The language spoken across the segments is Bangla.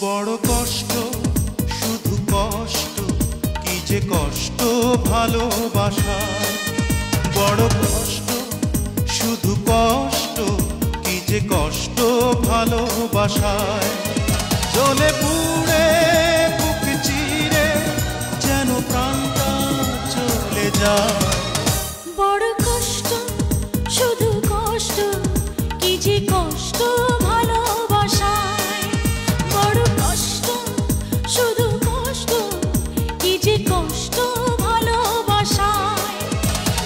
বড় কষ্ট শুধু কষ্ট, কি যে কষ্ট ভালোবাসায়। বড় কষ্ট শুধু কষ্ট, কি যে কষ্ট ভালোবাসায়। জ্বলে পুড়ে বুক চিরে যেন প্রাণটা চলে যায়। বড় কষ্ট শুধু কষ্ট, কি যে কষ্ট ভালোবাসায়। বড় কষ্ট শুধু কষ্ট, কি যে কষ্ট ভালোবাসায়।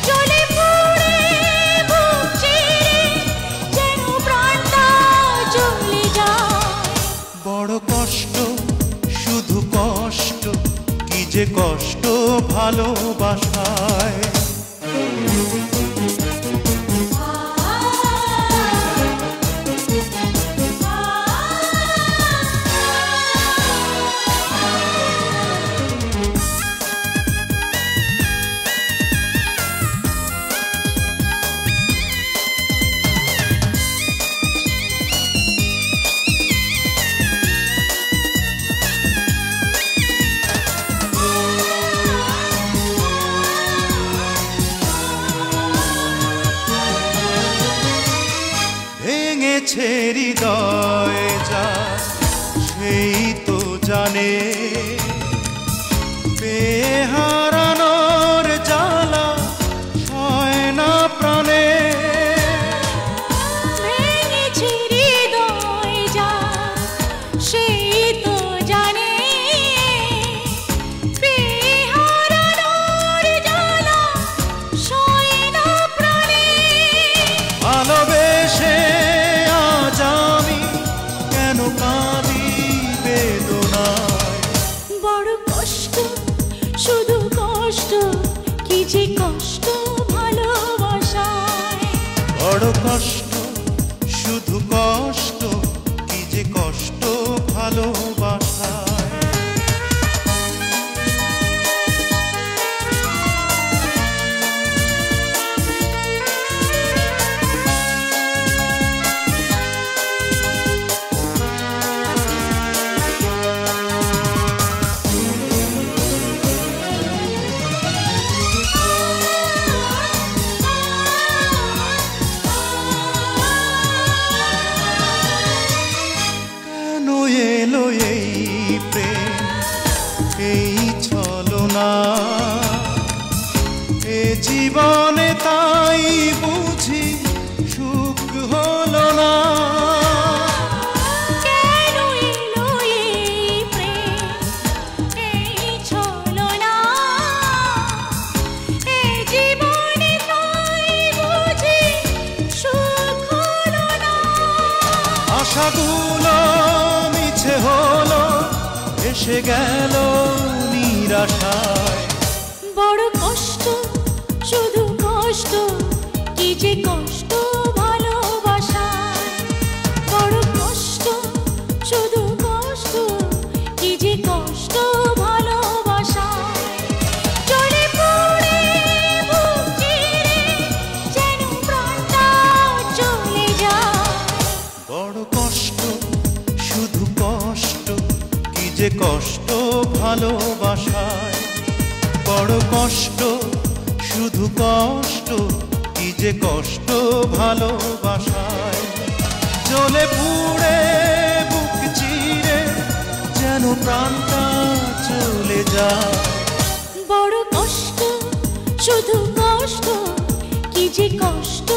জ্বলে পুড়ে বুক চিরে যেন প্রাণটা চলে যায়। বড় কষ্ট শুধু কষ্ট, কি যে কষ্ট ভালোবাসায়। ভেঙেছে হৃদয় যা সেই তো জানে, বেহারানোর জ্বালা সয় না প্রাণে। ভেঙেছে হৃদয় যা সেই তো জানে, বেহারানোর জ্বালা সয় না প্রাণে। ভালোবেসে আজ আমি কেন কাঁদি বেদনায়। বড় কষ্ট শুধু কষ্ট, কি যে কষ্ট ভালোবাসায়। বড় কষ্ট শুধু কষ্ট, কি যে কষ্ট ভালোবাসায়। এলো এই প্রেম এই ছলনা, এ জীবনে তাই বুঝি সুখ হলো না। কেন এলো এই প্রেম এই ছলনা, এ জীবনে তাই বুঝি সুখ হলো না। আশাগুলো মিছে হলো, এসে গেল নিরাশায়। বড় কষ্ট শুধু কষ্ট, কি যে কষ্ট ভালোবাসায়। বড় কষ্ট শুধু কষ্ট, কি যে কষ্ট ভালোবাসায়। জ্বলে পুড়ে বুক চিরে যেন প্রাণটা চলে যায়। বড় কষ্ট শুধু কষ্ট, কি যে কষ্ট ভালোবাসায়। বড় কষ্ট শুধু কষ্ট, কি যে কষ্ট ভালোবাসায়। জ্বলে পুড়ে বুক চিরে যেন প্রাণটা চলে যায়। বড় কষ্ট শুধু কষ্ট, কি যে কষ্ট